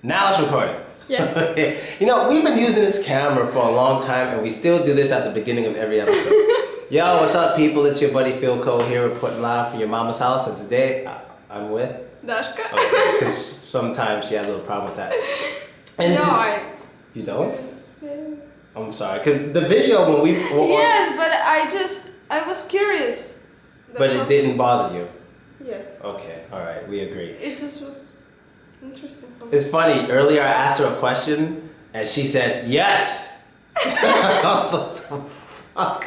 Now it's recording. Yeah. Okay. You know, we've been using this camera for a long time, and we still do this at the beginning of every episode. Yo, what's up, people? It's your buddy Philko here, reporting live from your mama's house, and today I'm with Dashka. Okay, because sometimes she has a little problem with that. And you don't? Yeah. I'm sorry, because the video when we yes, but I was curious. But it didn't bother you. Yes. Okay, all right, we agree. It just was interesting for me. It's funny. Earlier, I asked her a question, and she said yes. I was like, the fuck?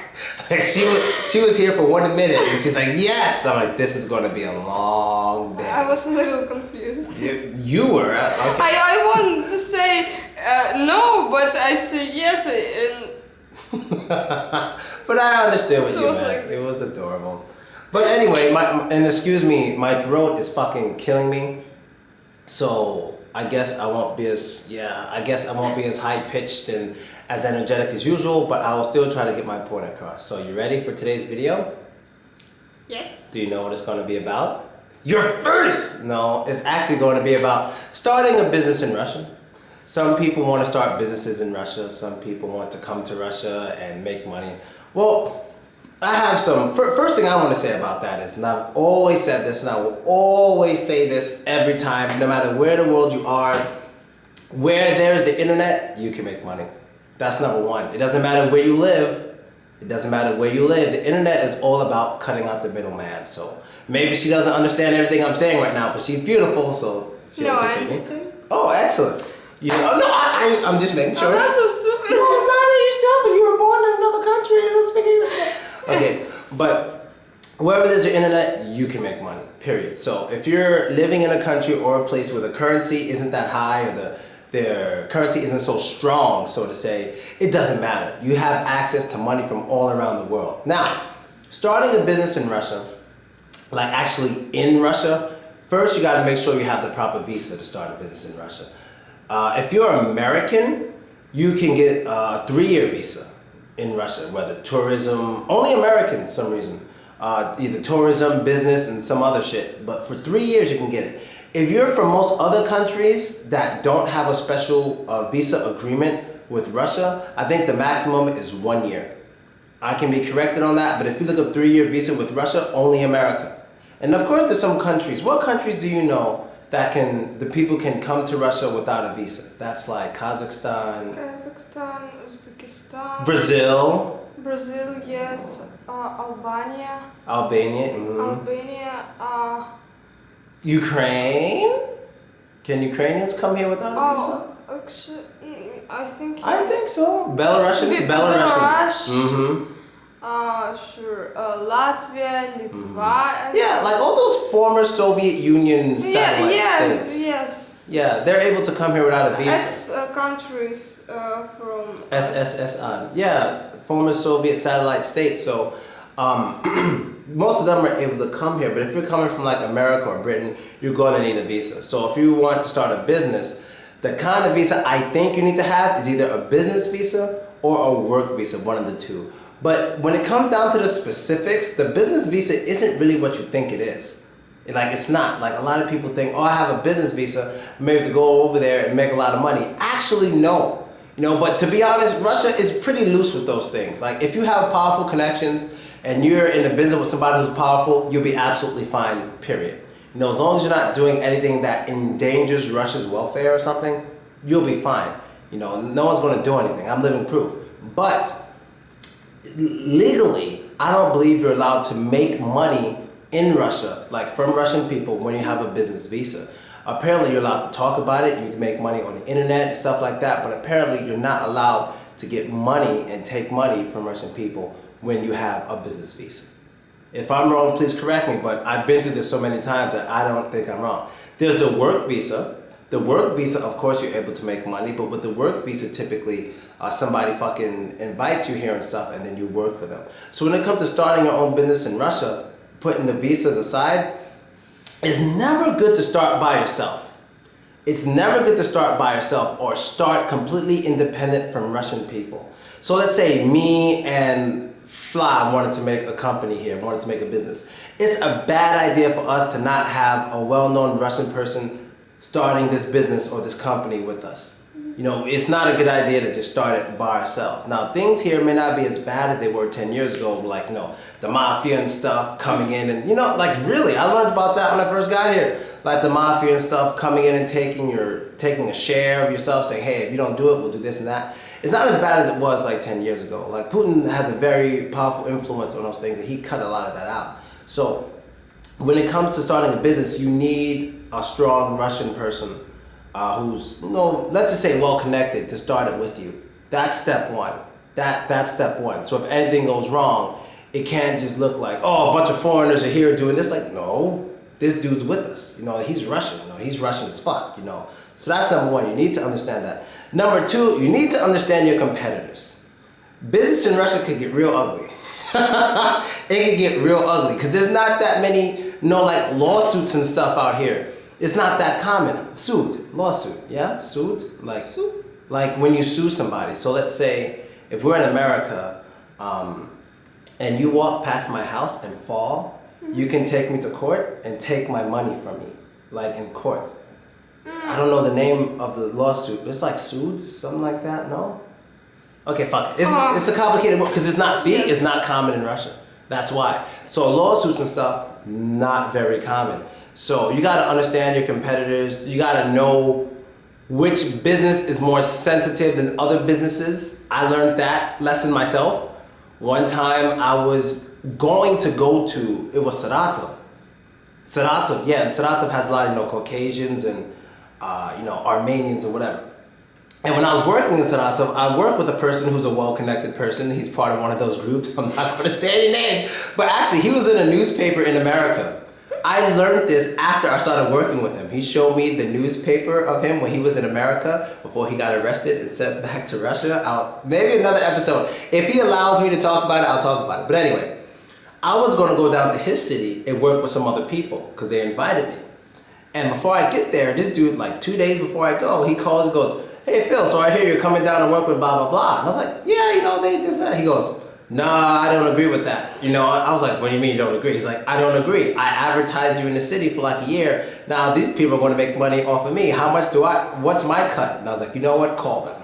Like she was here for 1 minute, and she's like yes. I'm like, this is going to be a long day. I was a little confused. You were okay. I wanted to say no, but I said yes, and but I understood what so you meant. like, it was adorable. But anyway, and excuse me, my throat is fucking killing me. So I guess I won't be as high pitched and as energetic as usual, but I will still try to get my point across. So you ready for today's video? yes. Do you know what it's going to be about? You're first! No, it's actually going to be about starting a business in Russia. Some people want to start businesses in Russia. Some people want to come to Russia and make money. Well, I have some, first thing I want to say about that is, and I've always said this, and I will always say this every time, no matter where in the world you are, where there's the internet, you can make money. That's number one. It doesn't matter where you live. It doesn't matter where you live. The internet is all about cutting out the middleman. So maybe she doesn't understand everything I'm saying right now, but she's beautiful, so she'll entertain me. Oh, excellent. You know, no, I'm just making sure. I'm not so stupid. No, it's not that you're stupid. You were born in another country and don't speak English. Okay, but wherever there's the internet, you can make money, period. So if you're living in a country or a place where the currency isn't that high or the currency isn't so strong, so to say, it doesn't matter. You have access to money from all around the world. Now, starting a business in Russia, like actually in Russia, first you gotta make sure you have the proper visa to start a business in Russia. If you're American, you can get a 3-year visa in Russia, whether tourism, only Americans for some reason, either tourism, business, and some other shit. But for 3 years, you can get it. If you're from most other countries that don't have a special visa agreement with Russia, I think the maximum is 1 year. I can be corrected on that, but if you look up 3-year visa with Russia, only America. And of course, there's some countries. What countries do you know that the people can come to Russia without a visa? That's like Kazakhstan, Uzbekistan, Brazil, yes, Albania, Ukraine. Can Ukrainians come here without a visa? Actually, I think. Yeah. I think so. Belarusians. Mm-hmm. Sure. Latvia, Litva. Yeah, like all those former Soviet Union satellite states. Yes. Yeah, they're able to come here without a visa. Ex-countries from... SSSR. Yeah, former Soviet satellite states. So most of them are able to come here. But if you're coming from like America or Britain, you're going to need a visa. So if you want to start a business, the kind of visa I think you need to have is either a business visa or a work visa, one of the two. But when it comes down to the specifics, the business visa isn't really what you think it is. Like, it's not. Like, a lot of people think, oh, I have a business visa, I'm able to go over there and make a lot of money. Actually, no. You know, but to be honest, Russia is pretty loose with those things. Like, if you have powerful connections and you're in the business with somebody who's powerful, you'll be absolutely fine, period. You know, as long as you're not doing anything that endangers Russia's welfare or something, you'll be fine. You know, no one's going to do anything. I'm living proof. But legally, I don't believe you're allowed to make money in Russia, like from Russian people, when you have a business visa. Apparently, you're allowed to talk about it. You can make money on the internet and stuff like that. But apparently, you're not allowed to get money and take money from Russian people when you have a business visa. If I'm wrong, please correct me. But I've been through this so many times that I don't think I'm wrong. There's the work visa. The work visa, of course, you're able to make money, but with the work visa, typically, somebody fucking invites you here and stuff, and then you work for them. So when it comes to starting your own business in Russia, putting the visas aside, it's never good to start by yourself. It's never good to start by yourself or start completely independent from Russian people. So let's say me and Fly wanted to make a company here, wanted to make a business. It's a bad idea for us to not have a well-known Russian person starting this business or this company with us. You know, it's not a good idea to just start it by ourselves. Now, things here may not be as bad as they were 10 years ago, like, you know, the mafia and stuff coming in and, you know, like really, I learned about that when I first got here. Like the mafia and stuff coming in and taking a share of yourself, saying, hey, if you don't do it, we'll do this and that. It's not as bad as it was like 10 years ago. Like Putin has a very powerful influence on those things and he cut a lot of that out. So when it comes to starting a business, you need a strong Russian person who's, you know, let's just say well-connected to start it with you. That's step one. That's step one. So if anything goes wrong, it can't just look like, oh, a bunch of foreigners are here doing this. Like, no, this dude's with us. You know, he's Russian. You know, he's Russian as fuck, you know. So that's number one. You need to understand that. Number two, you need to understand your competitors. Business in Russia could get real ugly. It could get real ugly because there's not that many, you know, like lawsuits and stuff out here. It's not that common. Lawsuit, yeah? Suit? Like when you sue somebody. So let's say if we're in America and you walk past my house and fall, you can take me to court and take my money from me, like in court. I don't know the name of the lawsuit, but it's like sued, something like that, no? Okay, fuck it. It's a complicated word because it's not common in Russia. That's why. So lawsuits and stuff, not very common. So you gotta understand your competitors. You gotta know which business is more sensitive than other businesses. I learned that lesson myself. One time I was going to go to, it was Saratov. Yeah, and Saratov has a lot of, you know, Caucasians and, you know, Armenians and whatever. And when I was working in Saratov, I worked with a person who's a well-connected person. He's part of one of those groups. I'm not going to say any names, but actually he was in a newspaper in America. I learned this after I started working with him. He showed me the newspaper of him when he was in America before he got arrested and sent back to Russia. Maybe another episode. If he allows me to talk about it, I'll talk about it. But anyway, I was going to go down to his city and work with some other people because they invited me. And before I get there, this dude, like 2 days before I go, he calls and goes, hey Phil, so I hear you're coming down to work with blah, blah, blah. And I was like, yeah, you know, they did that. He goes, nah, I don't agree with that. You know, I was like, what do you mean you don't agree? He's like, I don't agree. I advertised you in the city for like a year. Now these people are going to make money off of me. How much what's my cut? And I was like, you know what? Call them.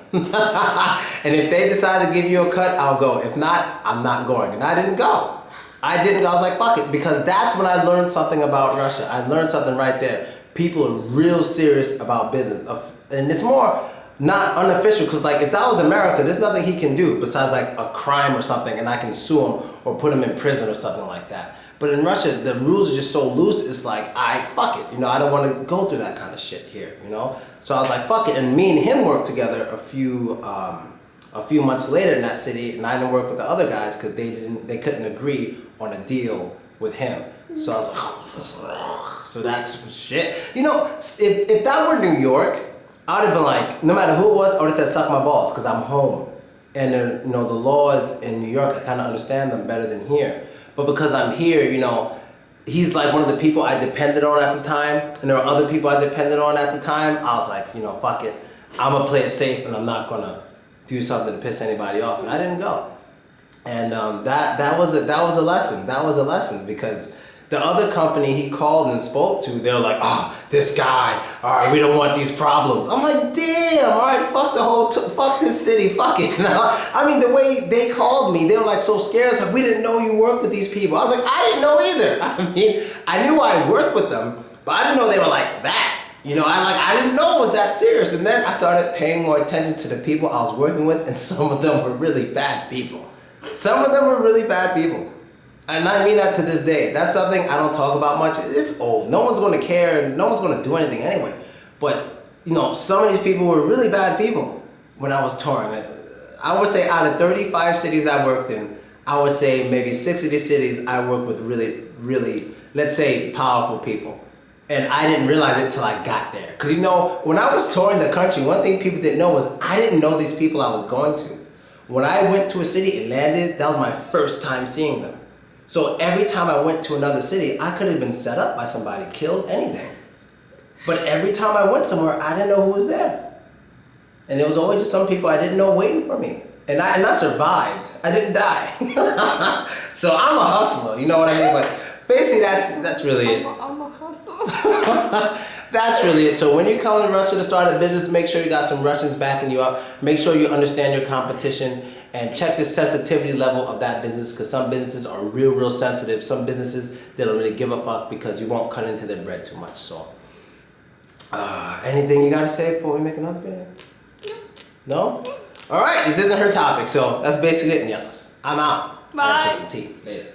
And if they decide to give you a cut, I'll go. If not, I'm not going. And I didn't go. I was like, fuck it. Because that's when I learned something about Russia. I learned something right there. People are real serious about business. And it's more not unofficial, because like if that was America, there's nothing he can do besides like a crime or something and I can sue him or put him in prison or something like that. But in Russia, the rules are just so loose, it's like, fuck it. You know, I don't want to go through that kind of shit here, you know? So I was like, fuck it. And me and him worked together a few months later in that city, and I didn't work with the other guys because they couldn't agree on a deal with him. So I was like, so that's shit. You know, if that were New York, I would have been like, no matter who it was, I would have said, suck my balls, because I'm home. And you know, the laws in New York, I kind of understand them better than here. But because I'm here, you know, he's like one of the people I depended on at the time, and there were other people I depended on at the time. I was like, you know, fuck it. I'm going to play it safe, and I'm not going to do something to piss anybody off. And I didn't go. And that was a lesson. That was a lesson, because the other company he called and spoke to, they're like, oh, this guy, all right, we don't want these problems. I'm like, damn, all right, fuck this city, fuck it. I mean, the way they called me, they were like so scared. It's like, we didn't know you worked with these people. I was like, I didn't know either. I mean, I knew I worked with them, but I didn't know they were like that. You know, I didn't know it was that serious. And then I started paying more attention to the people I was working with, and some of them were really bad people. Some of them were really bad people. And I mean that to this day. That's something I don't talk about much. It's old. No one's going to care, and no one's going to do anything anyway. But, you know, some of these people were really bad people when I was touring. I would say out of 35 cities I worked in, I would say maybe 6 of these cities I worked with really, really, let's say, powerful people. And I didn't realize it till I got there. Because, you know, when I was touring the country, one thing people didn't know was I didn't know these people I was going to. When I went to a city and landed, that was my first time seeing them. So every time I went to another city, I could have been set up by somebody, killed, anything. But every time I went somewhere, I didn't know who was there. And it was always just some people I didn't know waiting for me. And I survived. I didn't die. So I'm a hustler, you know what I mean? Basically, that's really it. I'm a hustler. That's really it. So when you come to Russia to start a business, make sure you got some Russians backing you up. Make sure you understand your competition and check the sensitivity level of that business, because some businesses are real sensitive. Some businesses, they don't really give a fuck because you won't cut into their bread too much. So, anything you gotta say before we make another video? No? All right, this isn't her topic, so that's basically it, Nyakos. I'm out. Bye. I drink some tea. Later.